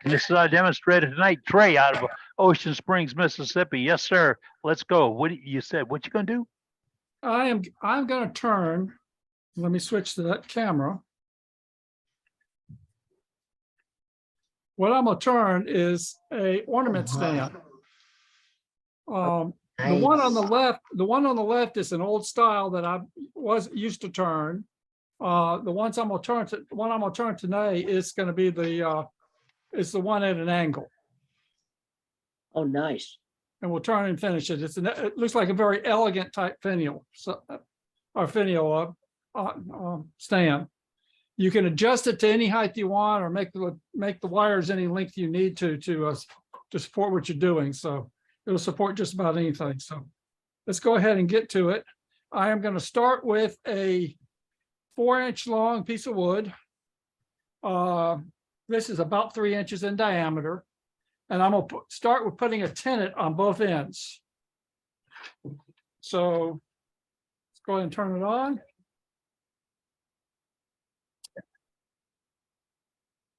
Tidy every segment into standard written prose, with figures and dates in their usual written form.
This is our demonstrator tonight, Trey, out of Ocean Springs, Mississippi. Yes, sir. Let's go. What you said? What you gonna do? I'm going to turn. Let me switch to that camera. What I'm going to turn is a ornament stand. The one on the left is an old style that I used to turn. The one I'm going to turn today is going to be the one at an angle. Oh, nice. And we'll turn and finish it. It looks like a very elegant type finial, finial stand. You can adjust it to any height you want, or make the wires any length you need to support what you're doing. So it'll support just about anything. So let's go ahead and get to it. I am going to start with a 4-inch long piece of wood. This is about 3 inches in diameter. And I'm going to start with putting a tenon on both ends. So let's go ahead and turn it on.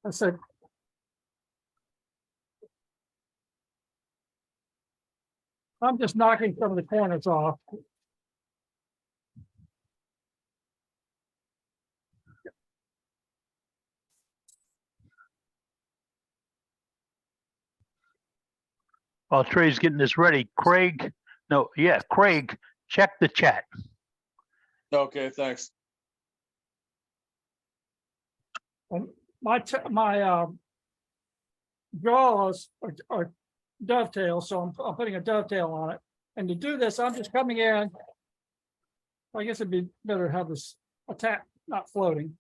I said, I'm just knocking some of the corners off. While Trey's getting this ready, Craig, check the chat. Okay, thanks. And my jaws are dovetail, so I'm putting a dovetail on it. And to do this, I'm just coming in. I guess it'd be better to have this attack not floating.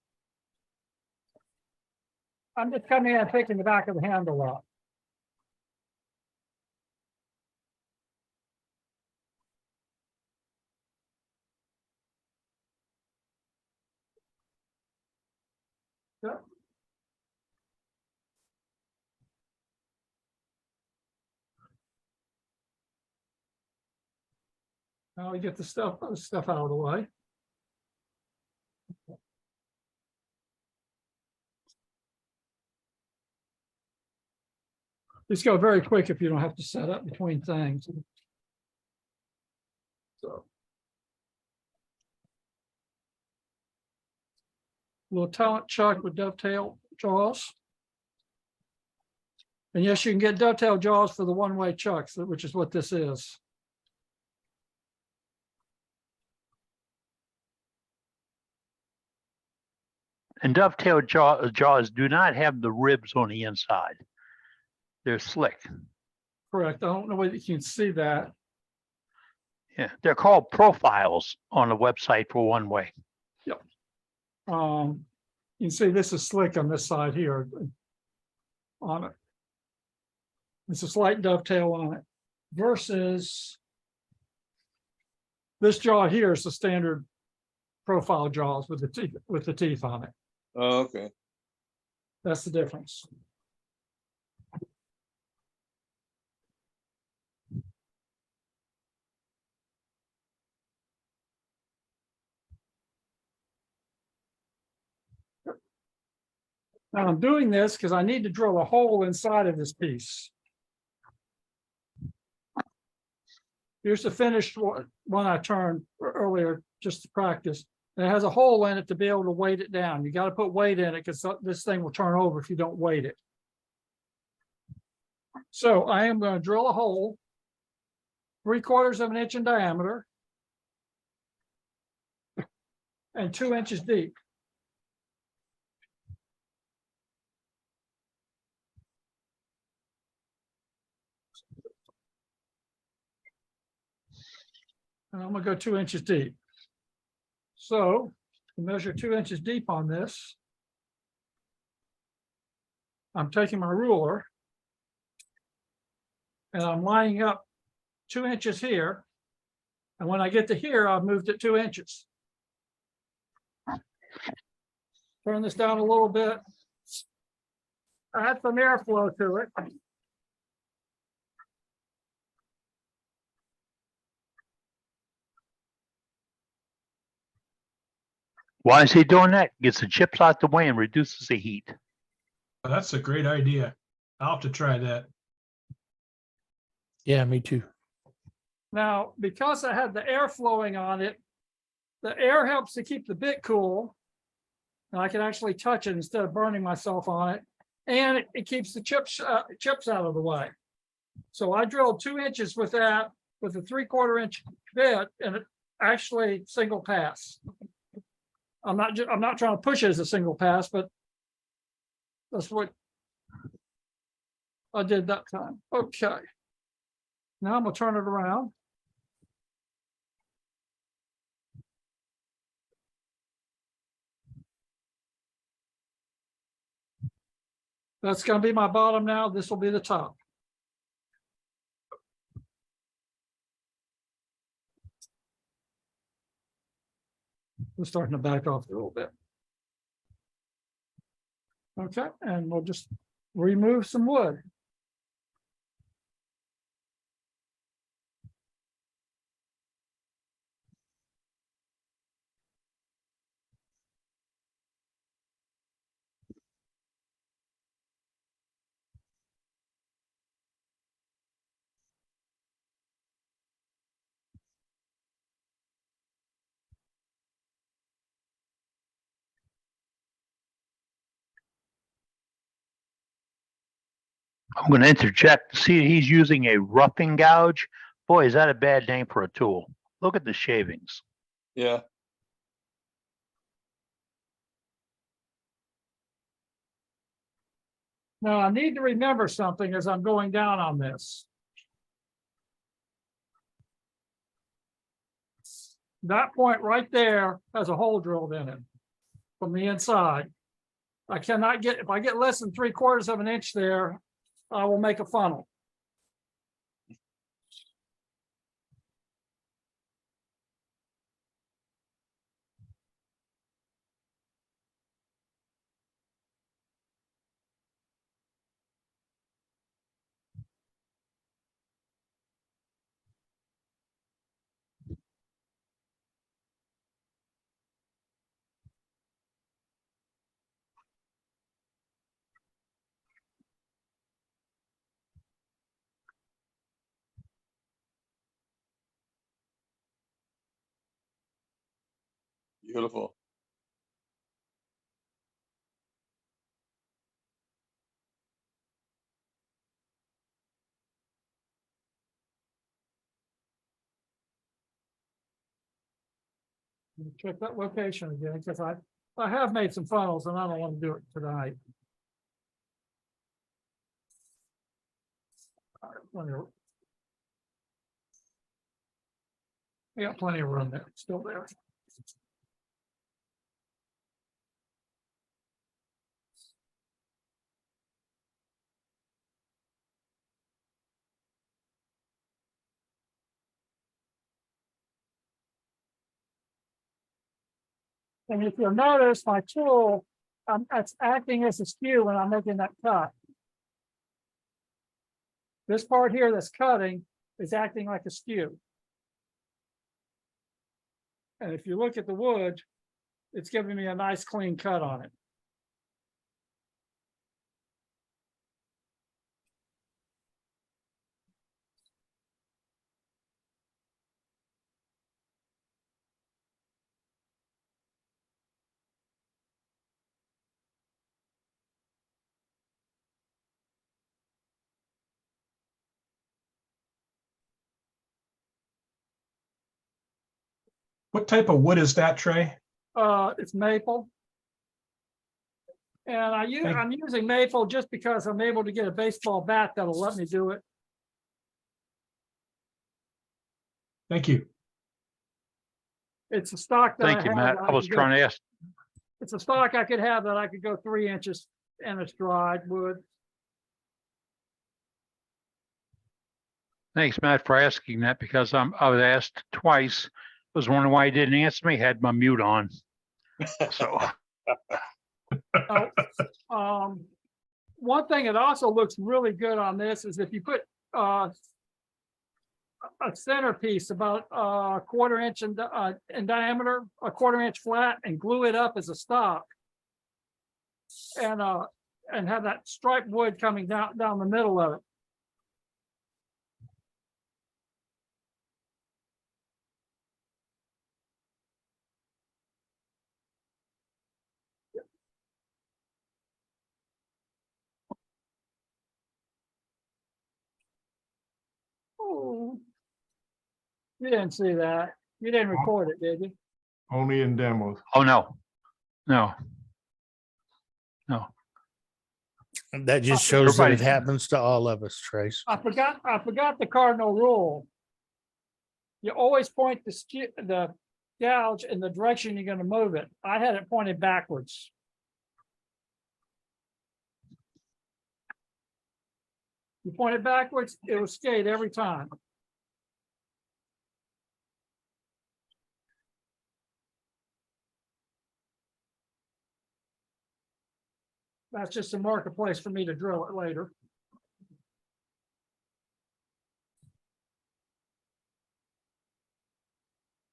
I'm just coming in and taking the back of the handle out. Yep. Now we get the stuff out of the way. Just go very quick if you don't have to set up between things. So. Little talent chuck with dovetail jaws. And yes, you can get dovetail jaws for the one-way chucks, which is what this is. And dovetail jaws do not have the ribs on the inside. They're slick. Correct. I don't know whether you can see that. Yeah, they're called profiles on the website for one way. Yep. You can see this is slick on this side here on it. It's a slight dovetail on it versus this jaw here is the standard profile jaws with the teeth on it. Oh, okay. That's the difference. Now I'm doing this because I need to drill a hole inside of this piece. Here's the finished one I turned earlier just to practice. And it has a hole in it to be able to weight it down. You got to put weight in it because this thing will turn over if you don't weight it. So I am going to drill a hole 3/4 of an inch in diameter and 2 inches deep. And I'm going to go 2 inches deep. So to measure 2 inches deep on this, I'm taking my ruler and I'm lining up 2 inches here. And when I get to here, I've moved it 2 inches. Turn this down a little bit. Add some airflow to it. Why is he doing that? Gets the chips out the way and reduces the heat. That's a great idea. I'll have to try that. Yeah, me too. Now, because I had the air flowing on it, the air helps to keep the bit cool. And I can actually touch it instead of burning myself on it. And it keeps the chips out of the way. So I drilled 2 inches with that, with a 3/4 inch bit, and it actually single pass. I'm not trying to push it as a single pass, but that's what I did that time. Okay. Now I'm gonna turn it around. That's gonna be my bottom now. This will be the top. We're starting to back off a little bit. Okay, and we'll just remove some wood. I'm going to interject. See, he's using a roughing gouge. Boy, is that a bad name for a tool. Look at the shavings. Yeah, Now I need to remember something as I'm going down on this. That point right there has a hole drilled in it from the inside. I cannot get, if I get less than 3/4 of an inch there, I will make a funnel. beautiful. Check that location again, because I have made some funnels and I don't want to do it tonight. All right, we got plenty of room there, still there. And if you'll notice, my tool, it's acting as a skew when I'm making that cut. This part here that's cutting is acting like a skew. And if you look at the wood, it's giving me a nice clean cut on it. What type of wood is that, Trey? It's maple. And Thank- I'm using maple just because I'm able to get a baseball bat that'll let me do it. Thank you. It's a stock that Thank you, have Matt. that I was could go- trying to ask. It's a stock I could have that I could go 3 inches and it's dried wood. Thanks, Matt, for asking that because I was asked twice. Was wondering why he didn't answer me. Had my mute on. So One thing that also looks really good on this is if you put a centerpiece about a 1/4 inch in diameter, a 1/4 inch flat, and glue it up as a stock. And and have that striped wood coming down the middle of it. Oh, you didn't see that. You didn't record it, did you? Only in demos. Oh, no, no. No, That just shows that it Everybody- happens to all of us, Trace. I forgot the cardinal rule. You always point the gouge in the direction you're gonna move it. I had it pointed backwards. You point it backwards, it will skate every time. That's just a marker place for me to drill it later.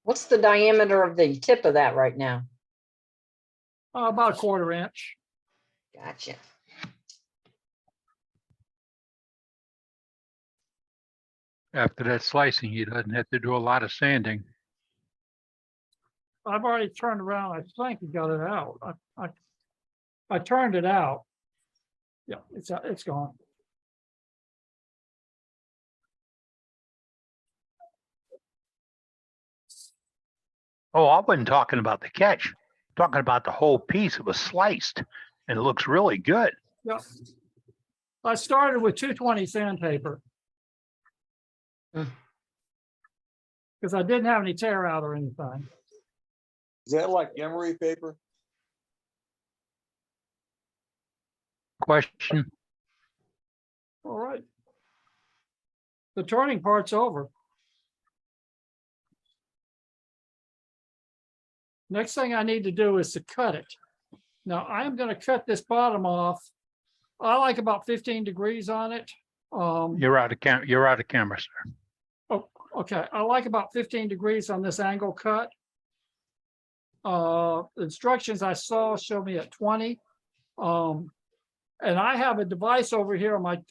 What's the diameter of the tip of that right now? About a 1/4 inch. Gotcha. after that slicing, he doesn't have to do a lot of sanding. I've already turned around. I think you got it out. I turned it out. Yeah, it's gone. Oh, I wasn't talking about the catch, talking about the whole piece. It was sliced and it looks really good. Yeah. I started with 220 sandpaper. Because I didn't have any tear out or anything. Is that like emery paper? Question? All right. The turning part's over. Next thing I need to do is to cut it. Now I am going to cut this bottom off. I like about 15 degrees on it. You're out of camera, sir. Oh, okay. I like about 15 degrees on this angle cut. Instructions I saw show me at 20. And I have a device over here on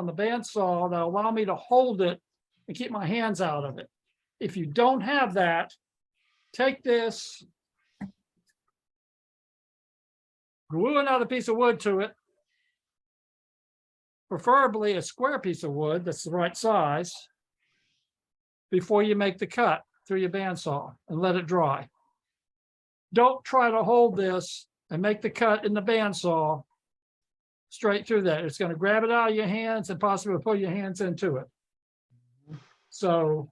the bandsaw that allow me to hold it and keep my hands out of it. If you don't have that, take this, glue another piece of wood to it, preferably a square piece of wood that's the right size, before you make the cut through your bandsaw and let it dry. Don't try to hold this and make the cut in the bandsaw straight through that. It's going to grab it out of your hands and possibly pull your hands into it. So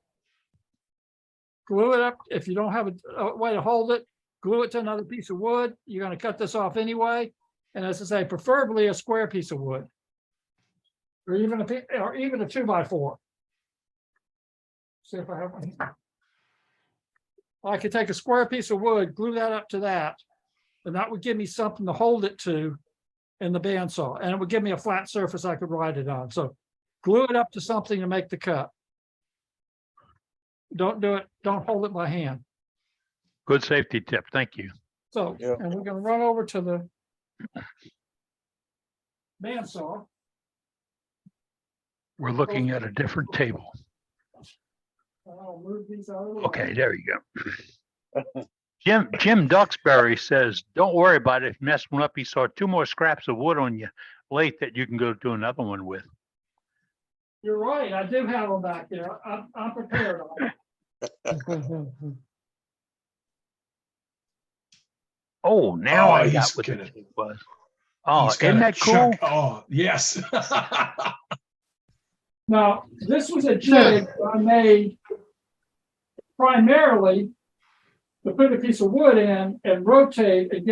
glue it up. If you don't have a way to hold it, glue it to another piece of wood. You're going to cut this off anyway. And as I say, preferably a square piece of wood, or even a 2x4. See if I have one. I could take a square piece of wood, glue that up to that, and that would give me something to hold it to in the bandsaw, and it would give me a flat surface I could ride it on. So glue it up to something to make the cut. Don't do it, don't hold it by hand. Good safety tip. Thank you. So, Yeah. and we're gonna run over to the bandsaw. We're looking at a different table. I'll move these out of the way. Okay, there you go. Jim Duxbury says, don't worry about it. If you mess one up, he saw 2 more scraps of wood on your lathe that you can go do another one with. You're right, I do have them back there. I'm prepared on it. Oh, now Oh, I got he's what the gonna- tip was. Oh, He's got isn't a that cool? chunk- Oh, yes. Now, this was a jig I made primarily to put a piece of wood in and rotate and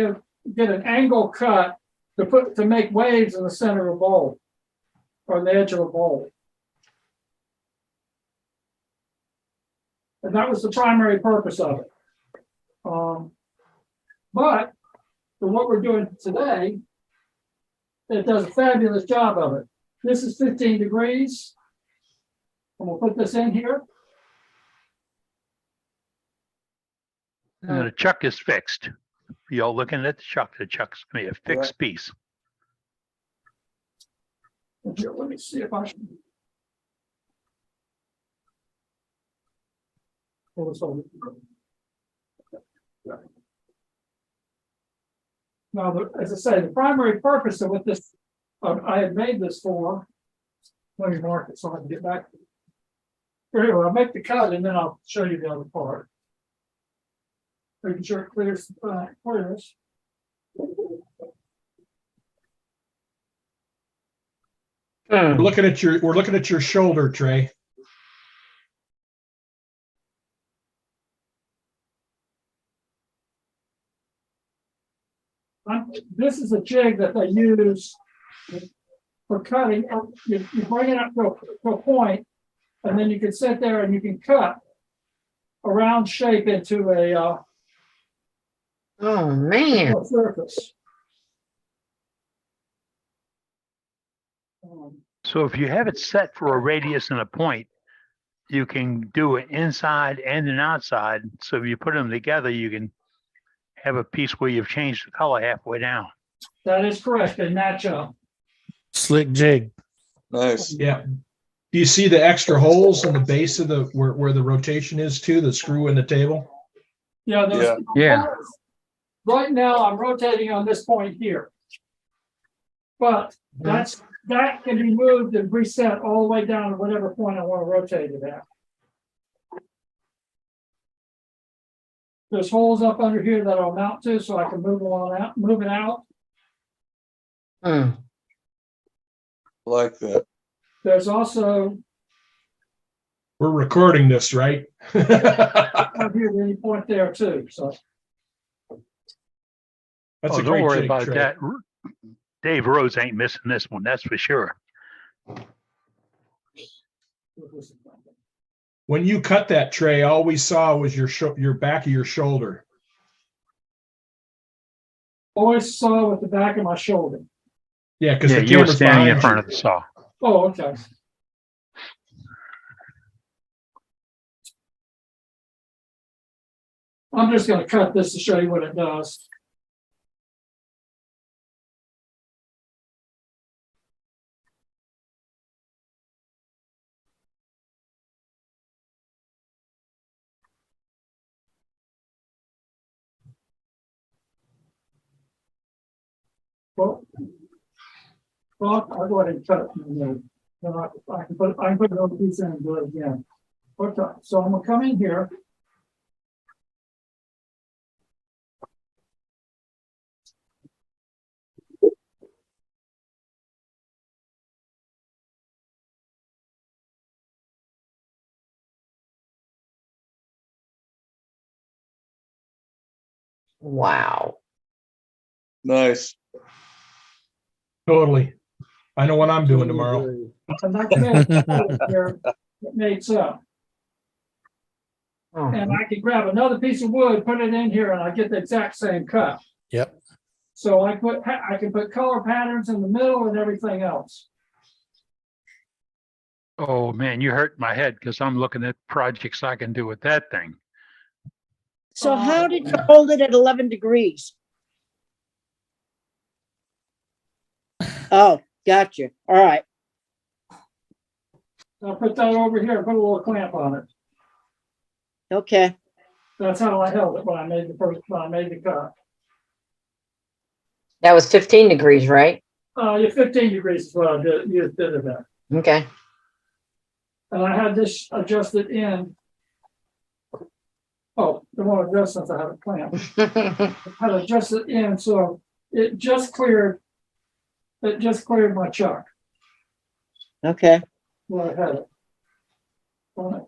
get an angle cut to make waves in the center of a bowl or the edge of a bowl. And that was the primary purpose of it. But for what we're doing today, it does a fabulous job of it. This is 15 degrees. And we'll put this in here. And the chuck is fixed. You're looking at the chuck's gonna be a fixed piece. Here, let me see if I can. Pull this over. Now, as I say, the primary purpose of what this, I had made this for, let me mark it so I can get back. Here, I'll make the cut and then I'll show you the other part. Making sure it clears. Hmm. We're looking at your shoulder, Trey. This is a jig that they use for cutting. You bring it up to a point, and then you can sit there and you can cut a round shape into a Oh, man. surface. So if you have it set for a radius and a point, you can do it inside and an outside. So if you put them together, you can have a piece where you've changed the color halfway down. That is correct. They match up. Slick jig. Nice. Yeah. Do you see the extra holes in the base of the where the rotation is too? The screw in the table. Yeah. Yeah. Right now, I'm rotating on this point here, but that can be moved and reset all the way down to whatever point I want to rotate it at. There's holes up under here that I'll mount to, so I can move it out. Hmm. Like that. There's also We're recording this, right? up here at any point there too. So That's Oh, a don't great worry jig, about Trey. that. Dave Rose ain't missing this one, that's for sure. When you cut that, Trey, all we saw was your back of your shoulder. always saw with the back of my shoulder. Yeah, because Yeah, the you were camera's standing in behind front you. of the saw. Oh, okay. I'm just going to cut this to show you what it does. Well, I'll go ahead and cut it. And then I can put it on the piece in and do it again. Okay, so I'm gonna come in here. Wow. Nice. Totally. I know what I'm doing tomorrow. And I can make it here that makes up. Oh, And I can grab another piece of wood, put it in here, and I get the exact same cut. Yep. So I can put color patterns in the middle and everything else. Oh, man, you hurt my head because I'm looking at projects I can do with that thing. So how did you hold it at 11 degrees? Oh, gotcha. All right. I'll put that over here and put a little clamp on it. Okay. That's how I held it when I made the cut. that was 15 degrees, right? Yeah, 15 degrees is what I did. You did it there. Okay. And I had this adjusted in. Oh, the one adjust since I have it clamped. I had it adjusted in, so it just cleared my chuck Okay. where I had it. On it.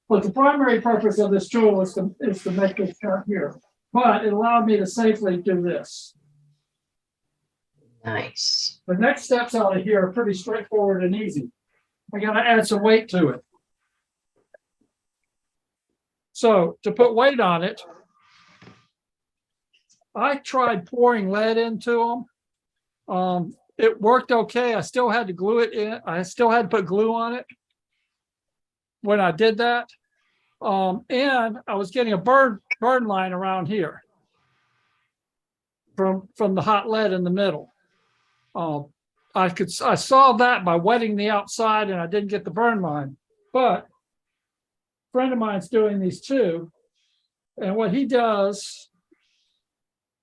But the primary purpose of this tool is to make this cut here. But it allowed me to safely do this. Nice. The next steps out of here are pretty straightforward and easy. I gotta add some weight to it. So to put weight on it, I tried pouring lead into them. It worked okay. I still had to glue it in. I still had to put glue on it when I did that. And I was getting a burn line around here from the hot lead in the middle. I saw that by wetting the outside and I didn't get the burn line, but a friend of mine's doing these too. And what he does,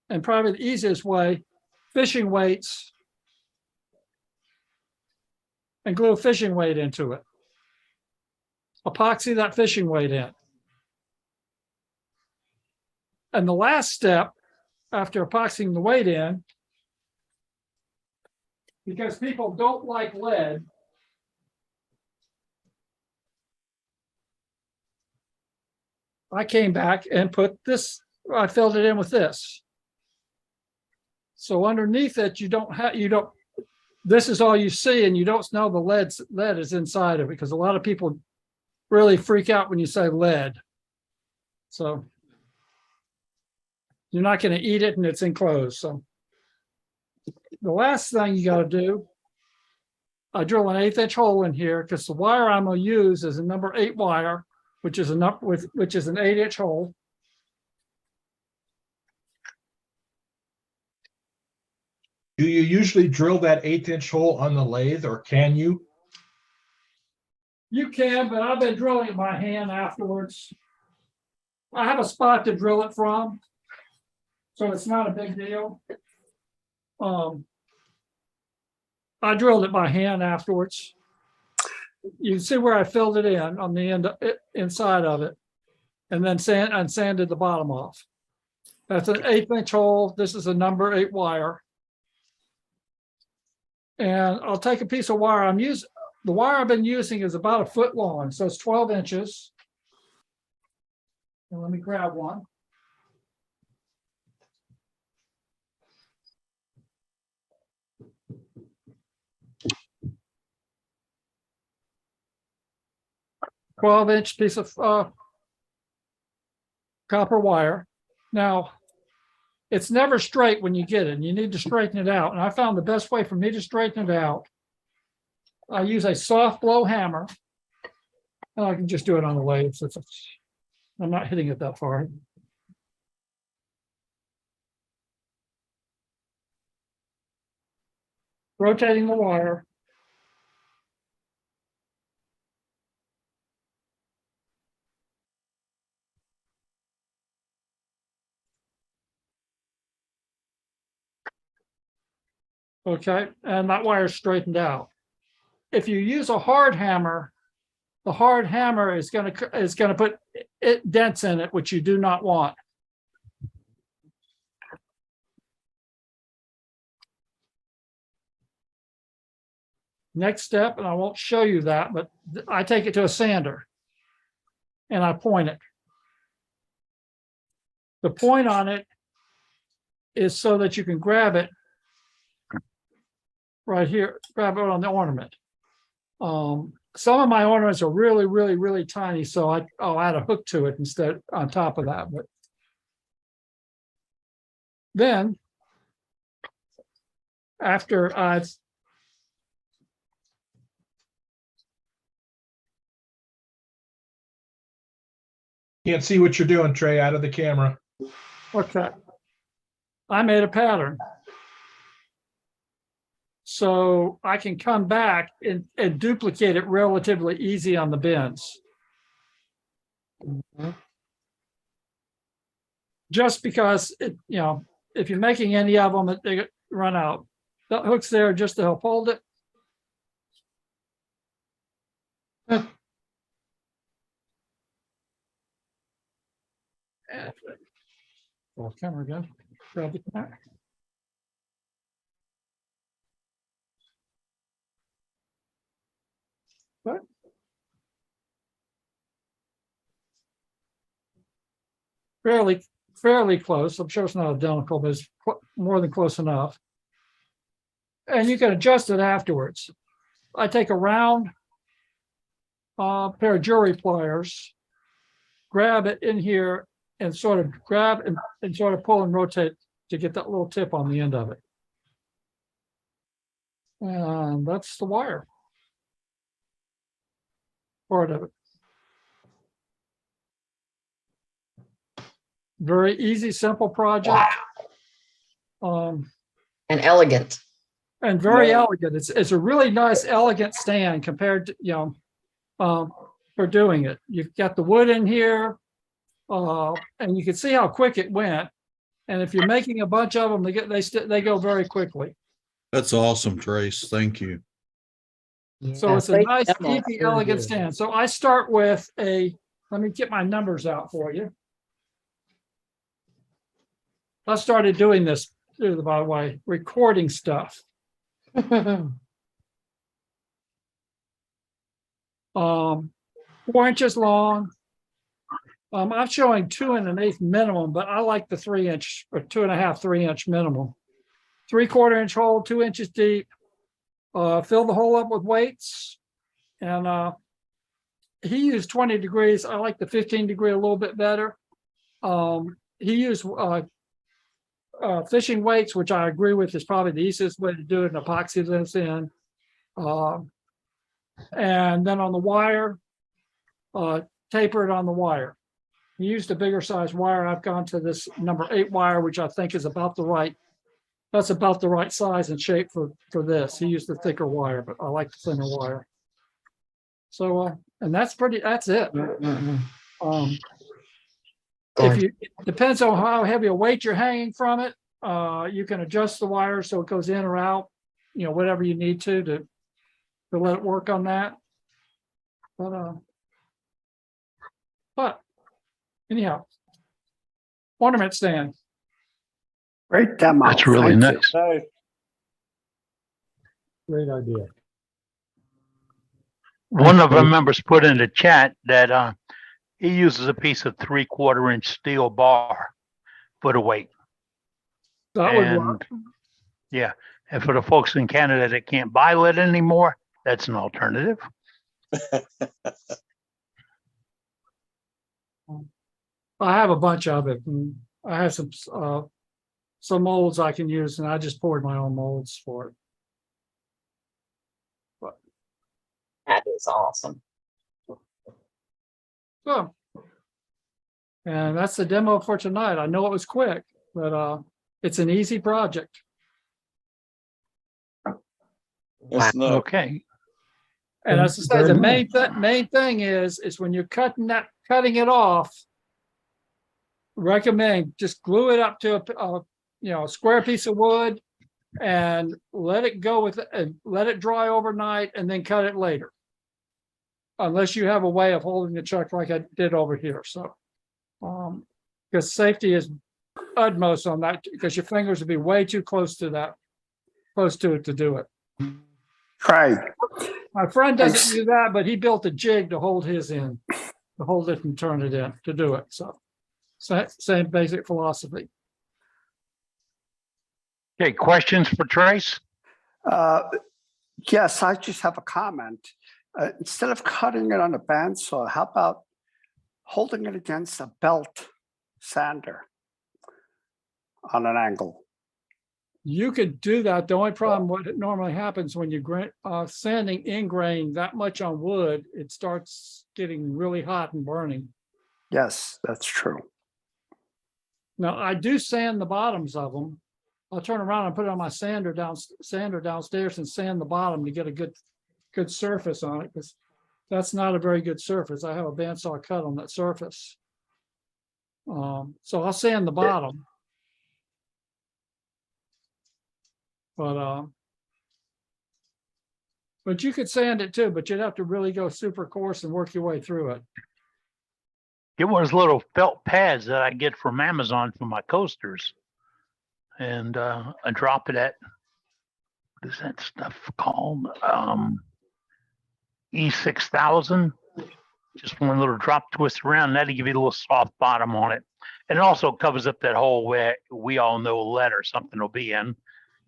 and probably the easiest way, fishing weights and glue a fishing weight into it. Epoxy that fishing weight in. And the last step after epoxying the weight in, because people don't like lead, I came back and put this, I filled it in with this. So underneath it, this is all you see, and you don't know the lead is inside of it, because a lot of people really freak out when you say lead. So you're not going to eat it, and it's enclosed. So the last thing you got to do, I drill an 1/8 inch hole in here because the wire I'm going to use is a number 8 wire, which is an 8 inch hole. Do you usually drill that 1/8 inch hole on the lathe, or can you? You can, but I've been drilling it by hand afterwards. I have a spot to drill it from, so it's not a big deal. I drilled it by hand afterwards. You can see where I filled it in on the inside of it, and then sanded the bottom off. That's an 1/8 inch hole. This is a number 8 wire. And I'll take a piece of wire the wire I've been using is about 1 foot long, so it's 12 inches. And let me grab one. "12-inch piece of copper wire. Now, it's never straight when you get it, and you need to straighten it out. And I found the best way for me to straighten it out, I use a soft blow hammer. And I can just do it on the lathe since I'm not hitting it that far. Rotating the wire. Okay, and that wire is straightened out. If you use a hard hammer, the hard hammer is going to put dents in it, which you do not want. Next step, and I won't show you that, but I take it to a sander and I point it. The point on it is so that you can grab it right here, grab it on the ornament. Some of my ornaments are really, really, really tiny, so I'll add a hook to it instead on top of that. But then, after I've Can't see what you're doing, Trey, out of the camera. okay, I made a pattern. So I can come back and duplicate it relatively easy on the bends. Just because if you're making any of them, they run out. That hook's there just to help hold it. Roll camera again. Grab it back. What? Fairly close. I'm sure it's not identical, but it's more than close enough. And you can adjust it afterwards. I take a round pair of jewelry pliers, grab it in here, and sort of grab and sort of pull and rotate to get that little tip on the end of it. And that's the wire part of it. Very easy, simple project. And elegant. and very No. elegant. It's a really nice, elegant stand compared to, for doing it. You've got the wood in here, and you can see how quick it went. And if you're making a bunch of them, they go very quickly. That's awesome, Trace. Thank you. So it's a great nice, demo. easy, elegant stand. So I start with let me get my numbers out for you. I started doing this, by the way, recording stuff. 4 inches long. I'm showing 2 1/8 minimum, but I like the 3 inch or 2.5, 3 inch minimum. 3/4 inch hole, 2 inches deep. Fill the hole up with weights. And he used 20 degrees. I like the 15 degree a little bit better. He used fishing weights, which I agree with is probably the easiest way to do it, and epoxy this in. And then on the wire, taper it on the wire. He used a bigger size wire. I've gone to this number 8 wire, which I think is about the right. That's about the right size and shape for this. He used the thicker wire, but I like the thinner wire. So, and that's it. It depends on how heavy a weight you're hanging from it. You can adjust the wire so it goes in or out, whatever you need to let it work on that. But anyhow, ornament stand. Great demo. That's really Thank you. nice. Nice. Great idea. One of our members put in the chat that he uses a piece of 3/4 inch steel bar for the weight. That would work. And yeah, and for the folks in Canada that can't buy lead anymore, that's an alternative. I have a bunch of it. And I have some molds I can use, and I just poured my own molds for it. That is awesome. So, and that's the demo for tonight. I know it was quick, but it's an easy project. That's nice. Okay. And as I say, Very the nice. main thing is when you're cutting it off, recommend just glue it up to a square piece of wood and let it go with it and let it dry overnight and then cut it later. Unless you have a way of holding the chuck like I did over here. So, because safety is utmost on that, because your fingers would be way too close to it to do it. Craig, My friend doesn't do that, but he built a jig to hold his in, to hold it and turn it in to do it. So, same basic philosophy. Okay, questions for Trace? yes, I just have a comment. Instead of cutting it on a bandsaw, how about holding it against a belt sander on an angle? You could do that. The only problem, what normally happens when you sanding in grain that much on wood, it starts getting really hot and burning. Yes, that's true. Now, I do sand the bottoms of them. I'll turn around and put it on my sander downstairs and sand the bottom to get a good surface on it, because that's not a very good surface. I have a bandsaw cut on that surface. So I'll sand the bottom. But you could sand it too, but you'd have to really go super coarse and work your way through it. Get one of those little felt pads that I get from Amazon for my coasters. And I drop it at, what is that stuff called? E6000. Just one little drop twist around. That'll give you a little soft bottom on it. And it also covers up that hole where we all know lead or something will be in.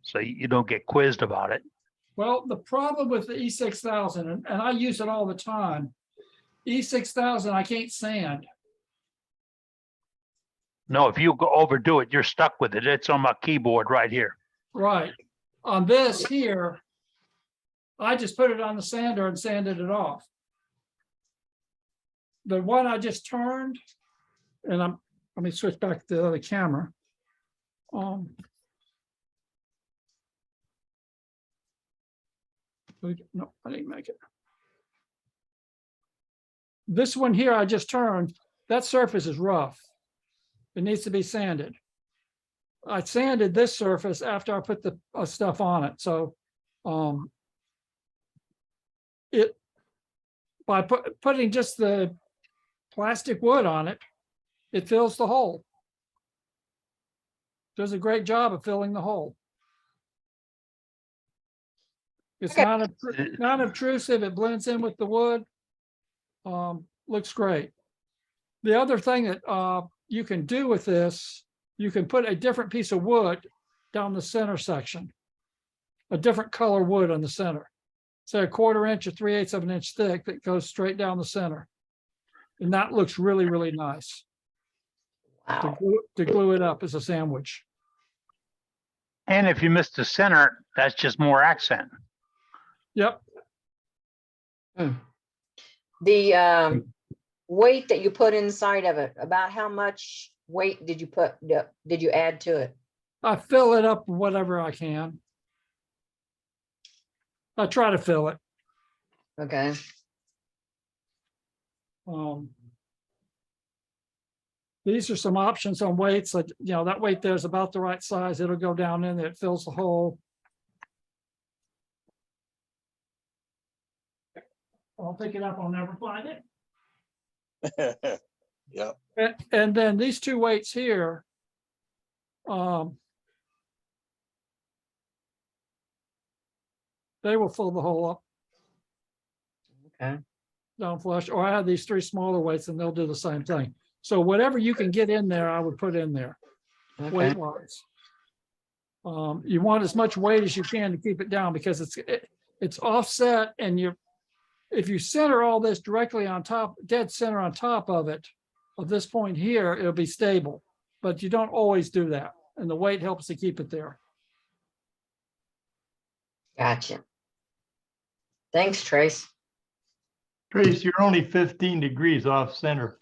So you don't get quizzed about it. Well, the problem with the E6000, and I use it all the time, E6000, I can't sand. No, if you go overdo it, you're stuck with it. It's on my keyboard right here. Right. On this here, I just put it on the sander and sanded it off. The one I just turned, and let me switch back to the other camera. No, I didn't make it. This one here I just turned, that surface is rough. It needs to be sanded. I sanded this surface after I put the stuff on it, so it by putting just the plastic wood on it, it fills the hole. Does a great job of filling the hole. It's Okay. not obtrusive. It blends in with the wood. Looks great. The other thing that you can do with this, you can put a different piece of wood down the center section, a different color wood on the center. Say 1/4 inch or 3/8 of an inch thick that goes straight down the center. And that looks really, really nice Wow. to glue it up as a sandwich. And if you miss the center, that's just more accent. Yep. The weight that you put inside of it, about how much weight did you add to it? I fill it up whatever I can. I try to fill it. Okay. These are some options on weights, like, you know, that weight there is about the right size. It'll go down in there, it fills the hole. I'll pick it up, I'll never find it. Yep. And then these two weights here. They will fill the hole up Okay. down flush, or I have these 3 smaller weights and they'll do the same thing. So whatever you can get in there, I would put in there, Okay. weight wise. You want as much weight as you can to keep it down because it's offset, and if you center all this directly on top, dead center on top of it, of this point here, it'll be stable, but you don't always do that. And the weight helps to keep it there. Gotcha. Thanks, Trace. Trace, you're only 15 degrees off center.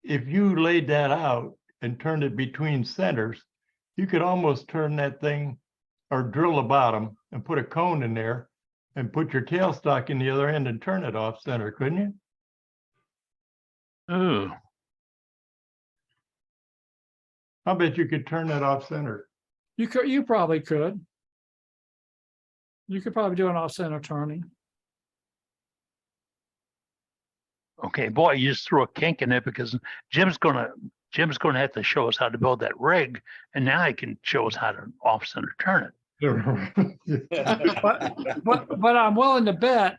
If you laid that out and turned it between centers, you could almost turn that thing or drill the bottom and put a cone in there and put your tailstock in the other end and turn it off center, couldn't you? Ooh, I bet you could turn that off center. You probably could. You could probably do an off center turning. okay, boy, you just threw a kink in it because Jim's gonna have to show us how to build that rig, and now he can show us how to off center turn it. But I'm willing to bet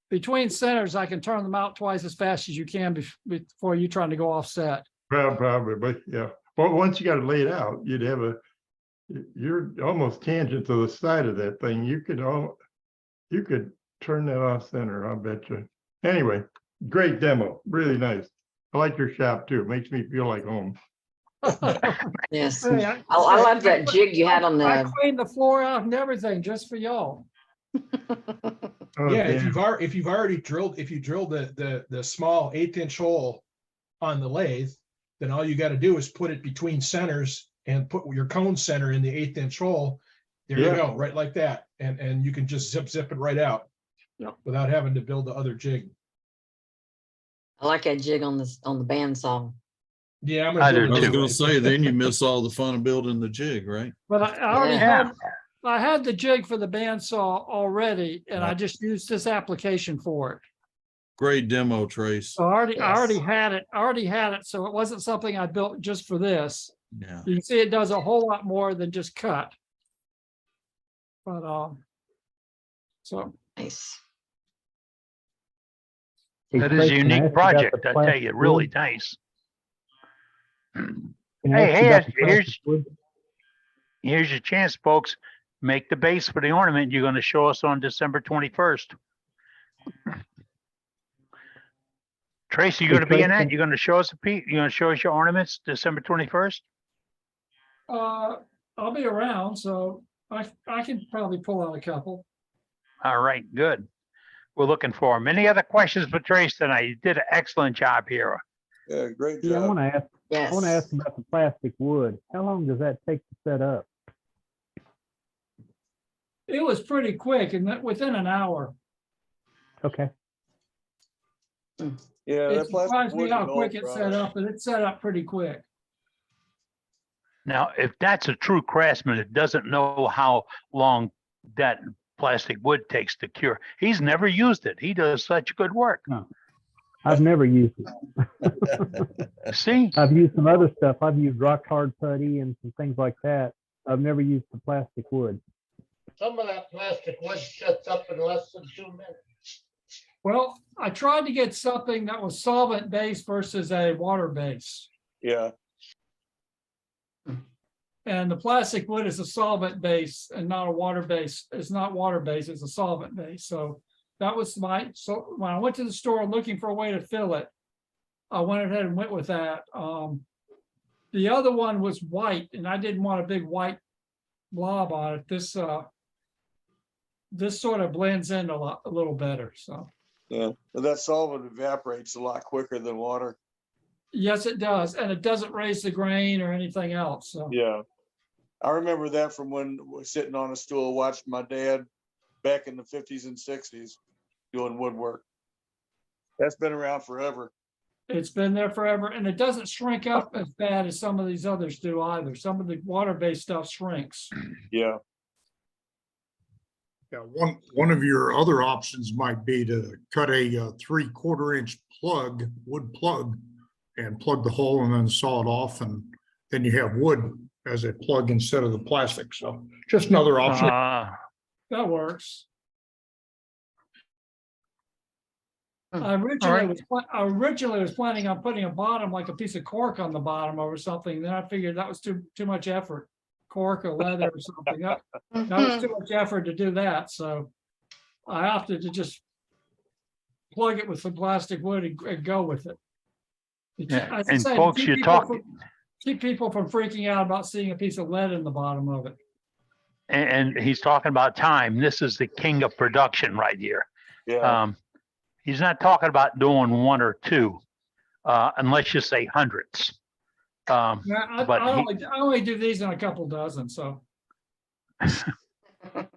between centers, I can turn them out twice as fast as you can before you trying to go offset. Probably, but yeah. Well, once you got it laid out, you're almost tangent to the side of that thing. You could turn that off center, I'll bet you. Anyway, great demo, really nice. I like your shop too. It makes me feel like home. Yes. Hey, I love that jig you had on I the. cleaned the floor out and everything just for y'all. Oh, Yeah, damn. if you drilled the small 1/8 inch hole on the lathe, then all you got to do is put it between centers and put your cone center in the 1/8 inch hole. There Yeah. you go, right like that, and you can just zip it right out. Yep. Without having to build the other jig. I like that jig on the bandsaw. Yeah, I'm I gonna do build I was it too. gonna say, then you miss all the fun of building the jig, right? But I already Yeah. I had the jig for the bandsaw already, and I just used this application for it. Great demo, Trace. So I already Yes. had it. So it wasn't something I built just for this. Yeah. You can see it does a whole lot more than just cut. But so Nice. That is a unique project, I tell you, really nice. Here's your chance, folks. Make the base for the ornament you're gonna show us on December 21st. Tracy, you gonna be in that? You're gonna show us you're gonna show us your ornaments December 21st? I'll be around, so I can probably pull out a couple. All right, good. We're looking for them. Any other questions for Trace tonight? You did an excellent job here. Yeah, great Yeah, I job. want to ask. Yes. I want to ask about the plastic wood. How long does that take to set up? It was pretty quick and that within an hour. Okay. Yeah, It that plastic surprised me wood's how an quick old it set product. up, but it set up pretty quick. Now, if that's a true craftsman, it doesn't know how long that plastic wood takes to cure. He's never used it. He does such good work. I've never used it. See? I've used some other stuff. I've used rock hard putty and some things like that. I've never used the plastic wood. Some of that plastic wood sets up in less than 2 minutes. Well, I tried to get something that was solvent based versus a water base. Yeah, And the plastic wood is a solvent base and not a water base. It's not water based, it's a solvent base. So that was so when I went to the store looking for a way to fill it, I went ahead and went with that. The other one was white and I didn't want a big white blob on it. This sort of blends in a little better. So yeah. But that solvent evaporates a lot quicker than water. yes, it does. And it doesn't raise the grain or anything else. So Yeah. I remember that from when I was sitting on a stool watching my dad back in the 50s and 60s doing woodwork. That's been around forever. it's been there forever and it doesn't shrink up as bad as some of these others do either. Some of the water-based stuff shrinks. Yeah. Yeah, one of your other options might be to cut a 3/4 inch plug, wood plug, and plug the hole and then saw it off, and then you have wood as a plug instead of the plastic. So just another option. That works. Hmm. I All originally was planning on putting a bottom, like a piece of cork on the bottom or something. Then I figured that was too much effort. Cork or leather or something. That was too much effort to do that. So I opted to just plug it with some plastic wood and go with it. Yeah, As I and say, to folks, keep you people talk, keep people from freaking out about seeing a piece of lead in the bottom of it. and he's talking about time. This is the king of production right here. Yeah. He's not talking about doing one or two, unless you say hundreds. Yeah, But I only do these in a couple dozen, so.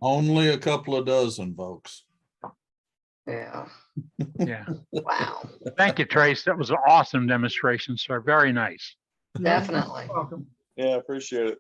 Only a couple of dozen, folks. Yeah, Yeah. wow, Thank you, Trace. That was an awesome demonstration, sir. Very nice. definitely. Welcome. Yeah, appreciate it.